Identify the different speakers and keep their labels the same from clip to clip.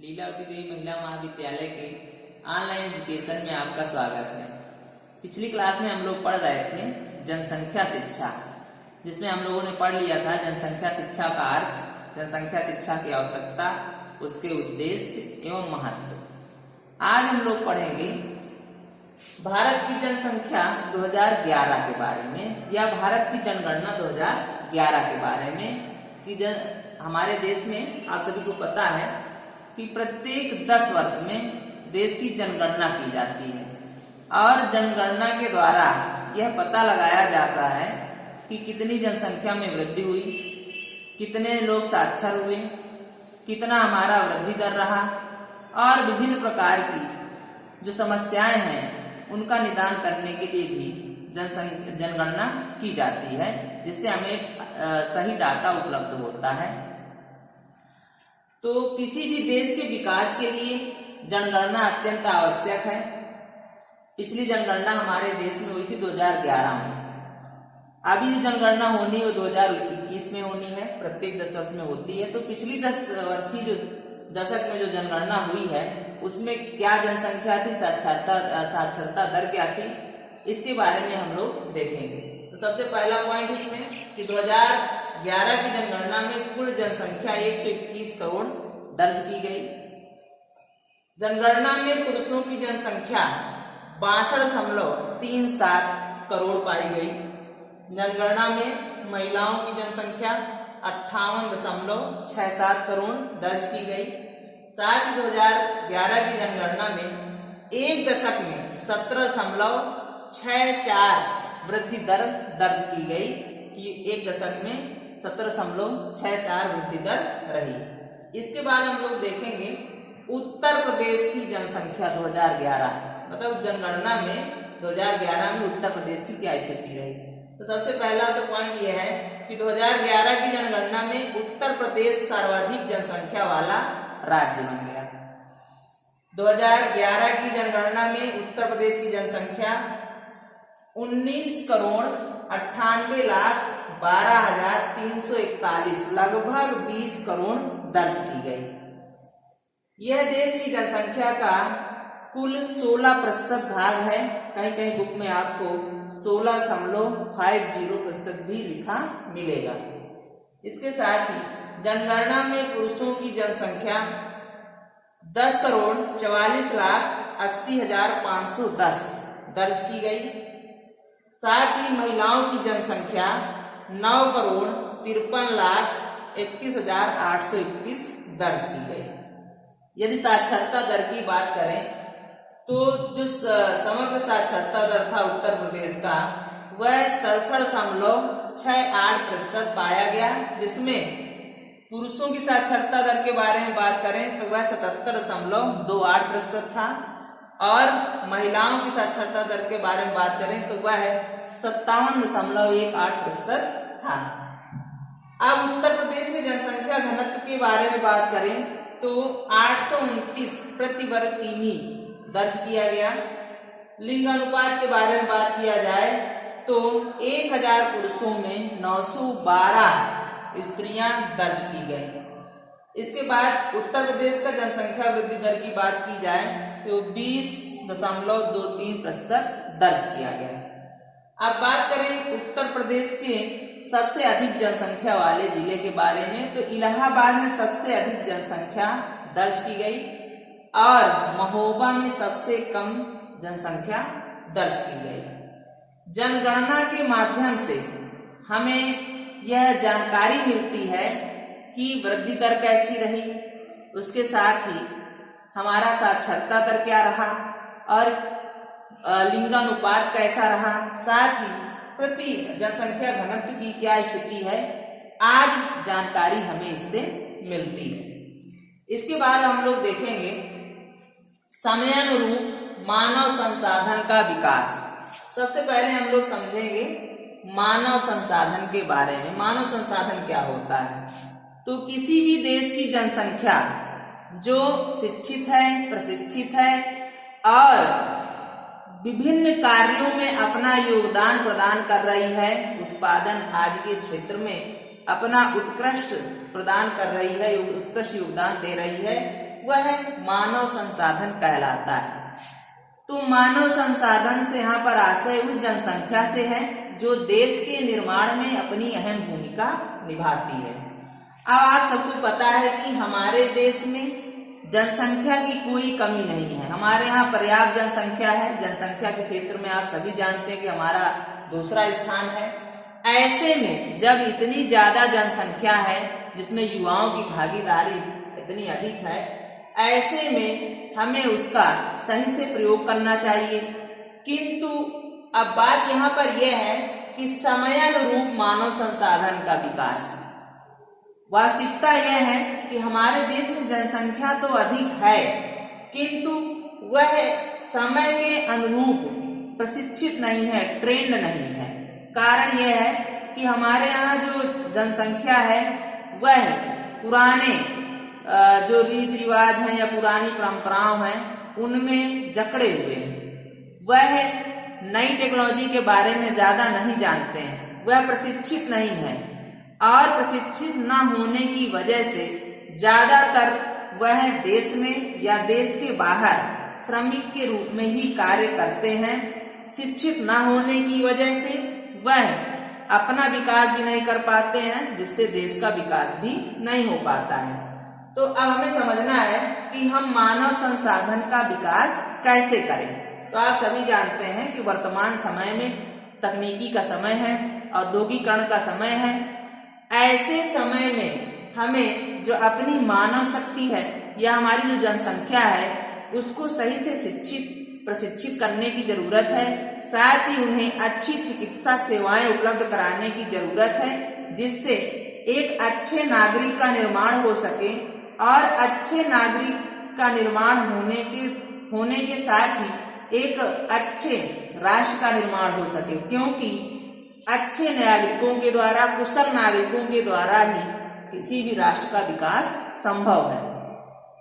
Speaker 1: लीलावती देवी महिला महाविद्यालय के ऑनलाइन एजुकेशन में आपका स्वागत है। पिछली क्लास में हम लोग पढ़ रहे थे जनसंख्या शिक्षा, जिसमें हम लोगों ने पढ़ लिया था जनसंख्या शिक्षा का अर्थ, जनसंख्या शिक्षा की आवश्यकता, उसके उद्देश्य एवं महत्व। आज हम लोग पढ़ेंगे भारत की जनसंख्या 2011 के बारे में, या भारत की जनगणना 2011 के बारे में कि हमारे देश में आप सभी को पता है कि प्रत्येक 10 वर्ष में देश की जनगणना की जाती है और जनगणना के द्वारा यह पता लगाया जाता है कि कितनी जनसंख्या में वृद्धि हुई, कितने लोग साक्षर हुए, कितना हमारा वृद्धि दर रहा और विभिन्न प्रकार की जो समस्याएं हैं उनका निदान करने के लिए भी जनगणना की जाती है, जिससे हमें सही डाटा उपलब्ध होता है। तो किसी भी देश के विकास के लिए जनगणना अत्यंत आवश्यक है। पिछली जनगणना हमारे देश में हुई थी 2011 में। अभी जो जनगणना होनी है वो 2021 में होनी है, प्रत्येक 10 वर्ष में होती है। तो पिछली 10 वर्षीय जो दशक में जो जनगणना हुई है उसमें क्या जनसंख्या थी, साक्षरता दर क्या थी, इसके बारे में हम लोग देखेंगे। तो सबसे पहला पॉइंट इसमें कि 2011 की जनगणना में कुल जनसंख्या 121 करोड़ दर्ज की गई। जनगणना में पुरुषों की जनसंख्या 62.37 करोड़ पाई गई। जनगणना में महिलाओं की जनसंख्या 58.67 करोड़ दर्ज की गई। साथ ही 2011 की जनगणना में एक दशक में 17.64 वृद्धि दर दर्ज की गई कि एक दशक में 17.64 वृद्धि दर रही। इसके बाद हम लोग देखेंगे उत्तर प्रदेश की जनसंख्या 2011, मतलब जनगणना में 2011 में उत्तर प्रदेश की क्या स्थिति रही। तो सबसे पहला तो पॉइंट यह है कि 2011 की जनगणना में उत्तर प्रदेश सर्वाधिक जनसंख्या वाला राज्य बन गया। 2011 की जनगणना में उत्तर प्रदेश की जनसंख्या 19,98,12,341 लगभग 20 करोड़ दर्ज की गई। यह देश की जनसंख्या का कुल 16% भाग है। कहीं कहीं बुक में आपको 16.50% भी लिखा मिलेगा। इसके साथ ही जनगणना में पुरुषों की जनसंख्या 10,44,80,510 दर्ज की गई। साथ ही महिलाओं की जनसंख्या 9,53,31,821 दर्ज की गई। यदि साक्षरता दर की बात करें तो जो समग्र साक्षरता दर था उत्तर प्रदेश का वह 67.68% पाया गया, जिसमें पुरुषों की साक्षरता दर के बारे में बात करें तो वह 77.28% था और महिलाओं की साक्षरता दर के बारे में बात करें तो वह 57.18% था। अब उत्तर प्रदेश में जनसंख्या घनत्व के बारे में बात करें तो 829 प्रति वर्ग किमी दर्ज किया गया। लिंग अनुपात के बारे में बात किया जाए तो 1000 पुरुषों में 912 स्त्रियां दर्ज की गई। इसके बाद उत्तर प्रदेश का जनसंख्या वृद्धि दर की बात की जाए तो 20.23% दर्ज किया गया। अब बात करें उत्तर प्रदेश के सबसे अधिक जनसंख्या वाले जिले के बारे में तो इलाहाबाद में सबसे अधिक जनसंख्या दर्ज की गई और महोबा में सबसे कम जनसंख्या दर्ज की गई। जनगणना के माध्यम से हमें यह जानकारी मिलती है कि वृद्धि दर कैसी रही, उसके साथ ही हमारा साक्षरता दर क्या रहा और लिंगानुपात कैसा रहा, साथ ही प्रति जनसंख्या घनत्व की क्या स्थिति है, आज जानकारी हमें इससे मिलती है। इसके बाद हम लोग देखेंगे समयानुरूप मानव संसाधन का विकास। सबसे पहले हम लोग समझेंगे मानव संसाधन के बारे में। मानव संसाधन क्या होता है? तो किसी भी देश की जनसंख्या जो शिक्षित है, प्रशिक्षित है और विभिन्न कार्यों में अपना योगदान प्रदान कर रही है, उत्पादन आदि के क्षेत्र में अपना उत्कृष्ट प्रदान कर रही है, उत्कृष्ट योगदान दे रही है, वह मानव संसाधन कहलाता है। तो मानव संसाधन से यहाँ पर आशय उस जनसंख्या से है जो देश के निर्माण में अपनी अहम भूमिका निभाती है। अब आप सबको पता है कि हमारे देश में जनसंख्या की कोई कमी नहीं है। हमारे यहाँ पर्याप्त जनसंख्या है। जनसंख्या के क्षेत्र में आप सभी जानते हैं कि हमारा दूसरा स्थान है। ऐसे में जब इतनी ज्यादा जनसंख्या है जिसमें युवाओं की भागीदारी इतनी अधिक है, ऐसे में हमें उसका सही से प्रयोग करना चाहिए। किंतु अब बात यहाँ पर यह है कि समयानुरूप मानव संसाधन का विकास। वास्तविकता यह है कि हमारे देश में जनसंख्या तो अधिक है, किंतु वह समय के अनुरूप प्रशिक्षित नहीं है, ट्रेंड नहीं है। कारण यह है कि हमारे यहाँ जो जनसंख्या है वह पुराने जो रीति रिवाज हैं या पुरानी परंपराओं हैं उनमें जकड़े हुए हैं। वह नई टेक्नोलॉजी के बारे में ज्यादा नहीं जानते हैं, वह प्रशिक्षित नहीं है और प्रशिक्षित न होने की वजह से ज्यादातर वह देश में या देश के बाहर श्रमिक के रूप में ही कार्य करते हैं। शिक्षित न होने की वजह से वह अपना विकास भी नहीं कर पाते हैं, जिससे देश का विकास भी नहीं हो पाता है। तो अब हमें समझना है कि हम मानव संसाधन का विकास कैसे करें। तो आप सभी जानते हैं कि वर्तमान समय में तकनीकी का समय है, औद्योगिकरण का समय है। ऐसे समय में हमें जो अपनी मानव शक्ति है या हमारी जो जनसंख्या है उसको सही से प्रशिक्षित करने की जरूरत है। साथ ही उन्हें अच्छी चिकित्सा सेवाएं उपलब्ध कराने की जरूरत है, जिससे एक अच्छे नागरिक का निर्माण हो सके और अच्छे नागरिक का निर्माण होने के साथ ही एक अच्छे राष्ट्र का निर्माण हो सके, क्योंकि अच्छे नागरिकों के द्वारा, कुशल नागरिकों के द्वारा ही किसी भी राष्ट्र का विकास संभव है।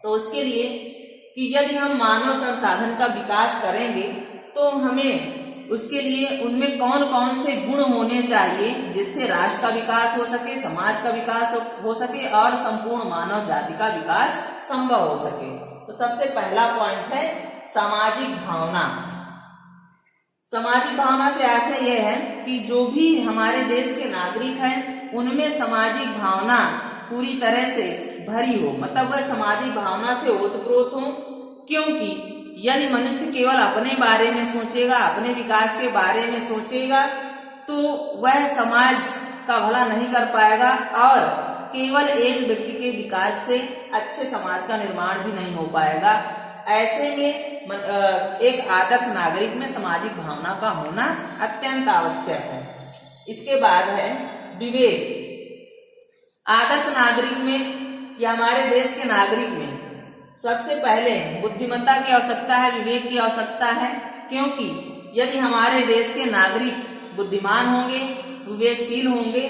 Speaker 1: तो उसके लिए कि यदि हम मानव संसाधन का विकास करेंगे तो हमें उसके लिए उनमें कौन कौन से गुण होने चाहिए जिससे राष्ट्र का विकास हो सके, समाज का विकास हो सके और संपूर्ण मानव जाति का विकास संभव हो सके। तो सबसे पहला पॉइंट है सामाजिक भावना। सामाजिक भावना से आशय यह है कि जो भी हमारे देश के नागरिक हैं उनमें सामाजिक भावना पूरी तरह से भरी हो, मतलब वह सामाजिक भावना से ओतप्रोत हो। क्योंकि यदि मनुष्य केवल अपने बारे में सोचेगा, अपने विकास के बारे में सोचेगा, तो वह समाज का भला नहीं कर पाएगा और केवल एक व्यक्ति के विकास से अच्छे समाज का निर्माण भी नहीं हो पाएगा। ऐसे में एक आदर्श नागरिक में सामाजिक भावना का होना अत्यंत आवश्यक है। इसके बाद है विवेक। आदर्श नागरिक में या हमारे देश के नागरिक में सबसे पहले बुद्धिमत्ता की आवश्यकता है, विवेक की आवश्यकता है। क्योंकि यदि हमारे देश के नागरिक बुद्धिमान होंगे, विवेकशील होंगे,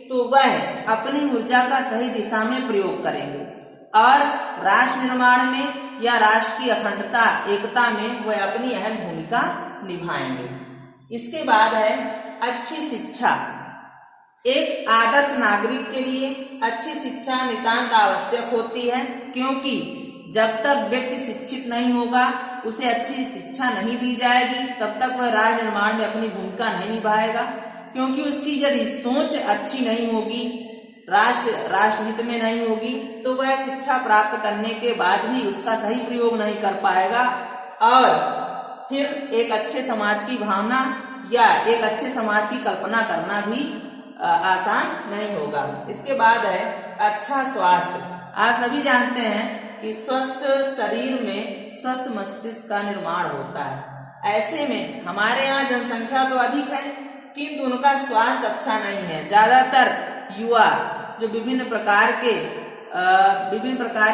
Speaker 1: तो वह अपनी ऊर्जा का सही दिशा में प्रयोग करेंगे और राष्ट्र निर्माण में या राष्ट्र की अखंडता, एकता में वह अपनी अहम भूमिका निभाएंगे। इसके बाद है अच्छी शिक्षा। एक आदर्श नागरिक के लिए अच्छी शिक्षा नितांत आवश्यक होती है, क्योंकि जब तक व्यक्ति शिक्षित नहीं होगा, उसे अच्छी शिक्षा नहीं दी जाएगी, तब तक वह राष्ट्र निर्माण में अपनी भूमिका नहीं निभाएगा। क्योंकि उसकी यदि सोच अच्छी नहीं होगी, राष्ट्रहित में नहीं होगी, तो वह शिक्षा प्राप्त करने के बाद भी उसका सही प्रयोग नहीं कर पाएगा और फिर एक अच्छे समाज की भावना या एक अच्छे समाज की कल्पना करना भी आसान नहीं होगा। इसके बाद है अच्छा स्वास्थ्य। आप सभी जानते हैं कि स्वस्थ शरीर में स्वस्थ मस्तिष्क का निर्माण होता है। ऐसे में हमारे यहाँ जनसंख्या तो अधिक है, किंतु उनका स्वास्थ्य अच्छा नहीं है। ज्यादातर युवा जो विभिन्न प्रकार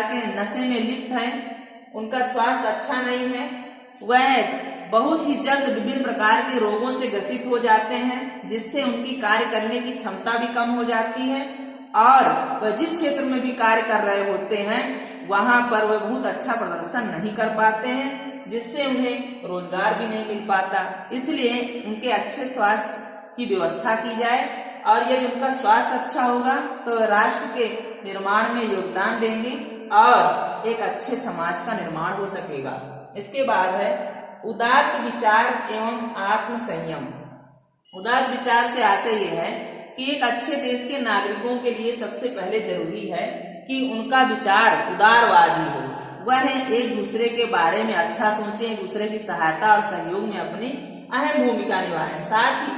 Speaker 1: के नशे में लिप्त हैं, उनका स्वास्थ्य अच्छा नहीं है। वह बहुत ही जल्द विभिन्न प्रकार के रोगों से ग्रसित हो जाते हैं, जिससे उनकी कार्य करने की क्षमता भी कम हो जाती है और वह जिस क्षेत्र में भी कार्य कर रहे होते हैं वहां पर वह बहुत अच्छा प्रदर्शन नहीं कर पाते हैं, जिससे उन्हें रोजगार भी नहीं मिल पाता। इसलिए उनके अच्छे स्वास्थ्य की व्यवस्था की जाए और यदि उनका स्वास्थ्य अच्छा होगा तो राष्ट्र के निर्माण में योगदान देंगे और एक अच्छे समाज का निर्माण हो सकेगा। इसके बाद है उदात्त विचार एवं आत्म संयम। उदात्त विचार से आशय यह है कि एक अच्छे देश के नागरिकों के लिए सबसे पहले जरूरी है कि उनका विचार उदारवादी हो, वह एक दूसरे के बारे में अच्छा सोचें, एक दूसरे की सहायता और सहयोग में अपनी अहम भूमिका निभाएं। साथ ही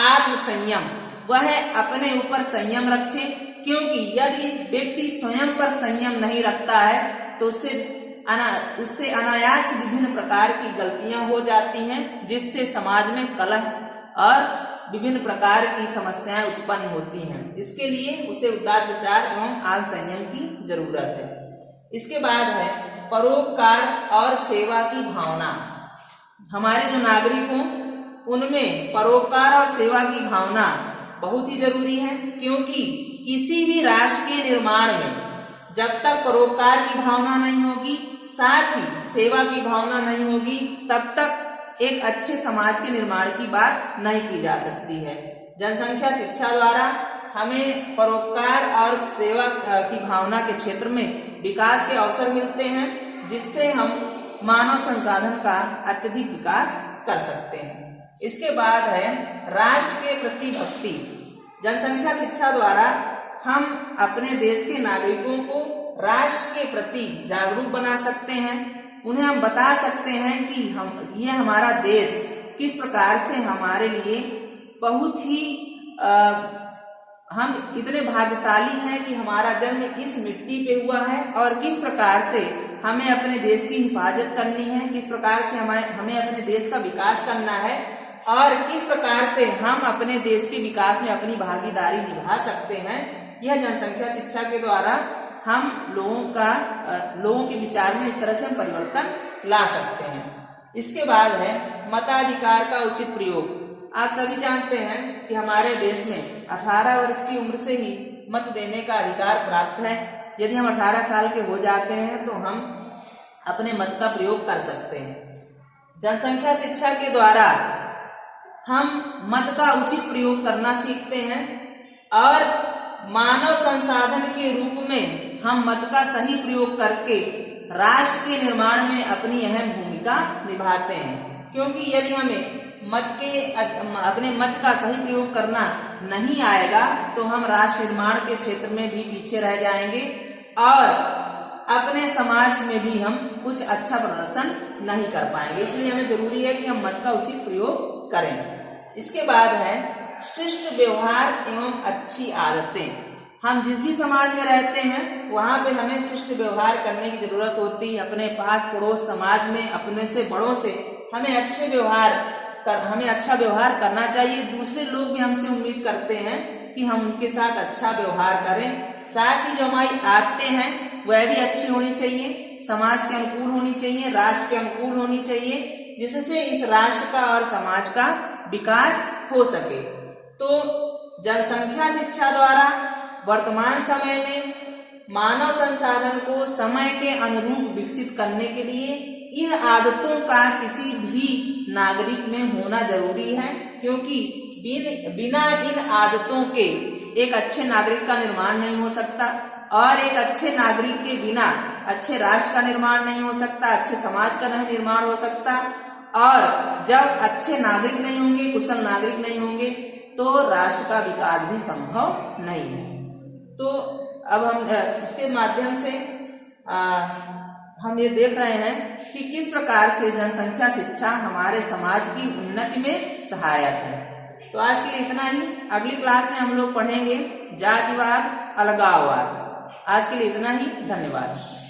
Speaker 1: आत्म संयम, वह अपने ऊपर संयम रखे, क्योंकि यदि व्यक्ति स्वयं पर संयम नहीं रखता है तो उससे अनायास विभिन्न प्रकार की गलतियां हो जाती हैं, जिससे समाज में कलह और विभिन्न प्रकार की समस्याएं उत्पन्न होती हैं। इसके लिए उसे उदार विचार एवं आत्म संयम की जरूरत है। इसके बाद है परोपकार और सेवा की भावना। हमारे जो नागरिक हों उनमें परोपकार और सेवा की भावना बहुत ही जरूरी है, क्योंकि किसी भी राष्ट्र के निर्माण में जब तक परोपकार की भावना नहीं होगी, साथ ही सेवा की भावना नहीं होगी, तब तक एक अच्छे समाज के निर्माण की बात नहीं की जा सकती है। जनसंख्या शिक्षा द्वारा हमें परोपकार और सेवा की भावना के क्षेत्र में विकास के अवसर मिलते हैं, जिससे हम मानव संसाधन का अत्यधिक विकास कर सकते हैं। इसके बाद है राष्ट्र के प्रति भक्ति। जनसंख्या शिक्षा द्वारा हम अपने देश के नागरिकों को राष्ट्र के प्रति जागरूक बना सकते हैं। उन्हें हम बता सकते हैं कि यह हमारा देश किस प्रकार से हमारे लिए बहुत ही हम कितने भाग्यशाली हैं कि हमारा जन्म इस मिट्टी पे हुआ है, और किस प्रकार से हमें अपने देश की हिफाजत करनी है, किस प्रकार से हमें अपने देश का विकास करना है, और किस प्रकार से हम अपने देश के विकास में अपनी भागीदारी निभा सकते हैं। यह जनसंख्या शिक्षा के द्वारा हम लोगों के विचार में इस तरह से हम परिवर्तन ला सकते हैं। इसके बाद है मताधिकार का उचित प्रयोग। आप सभी जानते हैं कि हमारे देश में 18 वर्ष की उम्र से ही मत देने का अधिकार प्राप्त है। यदि हम 18 साल के हो जाते हैं तो हम अपने मत का प्रयोग कर सकते हैं। जनसंख्या शिक्षा के द्वारा हम मत का उचित प्रयोग करना सीखते हैं, और मानव संसाधन के रूप में हम मत का सही प्रयोग करके राष्ट्र के निर्माण में अपनी अहम भूमिका निभाते हैं। क्योंकि यदि हमें अपने मत का सही प्रयोग करना नहीं आएगा तो हम राष्ट्र निर्माण के क्षेत्र में भी पीछे रह जाएंगे, और अपने समाज में भी हम कुछ अच्छा प्रदर्शन नहीं कर पाएंगे। इसलिए हमें जरूरी है कि हम मत का उचित प्रयोग करें। इसके बाद है शिष्ट व्यवहार एवं अच्छी आदतें। हम जिस भी समाज में रहते हैं वहां पे हमें शिष्ट व्यवहार करने की जरूरत होती है। अपने पास पड़ोस समाज में अपने से बड़ों से हमें अच्छा व्यवहार करना चाहिए। दूसरे लोग भी हमसे उम्मीद करते हैं कि हम उनके साथ अच्छा व्यवहार करें। साथ ही जो हमारी आदतें हैं वह भी अच्छी होनी चाहिए, समाज के अनुकूल होनी चाहिए, राष्ट्र के अनुकूल होनी चाहिए, जिससे इस राष्ट्र का और समाज का विकास हो सके। तो जनसंख्या शिक्षा द्वारा वर्तमान समय में मानव संसाधन को समय के अनुरूप विकसित करने के लिए इन आदतों का किसी भी नागरिक में होना जरूरी है, क्योंकि बिना इन आदतों के एक अच्छे नागरिक का निर्माण नहीं हो सकता, और एक अच्छे नागरिक के बिना अच्छे राष्ट्र का निर्माण नहीं हो सकता, अच्छे समाज का नहीं निर्माण हो सकता। और जब अच्छे नागरिक नहीं होंगे, कुशल नागरिक नहीं होंगे, तो राष्ट्र का विकास भी संभव नहीं है। तो अब हम इसके माध्यम से हम ये देख रहे हैं कि किस प्रकार से जनसंख्या शिक्षा हमारे समाज की उन्नति में सहायक है। तो आज के लिए इतना ही। अगली क्लास में हम लोग पढ़ेंगे जातिवाद, अलगाववाद। आज के लिए इतना ही। धन्यवाद।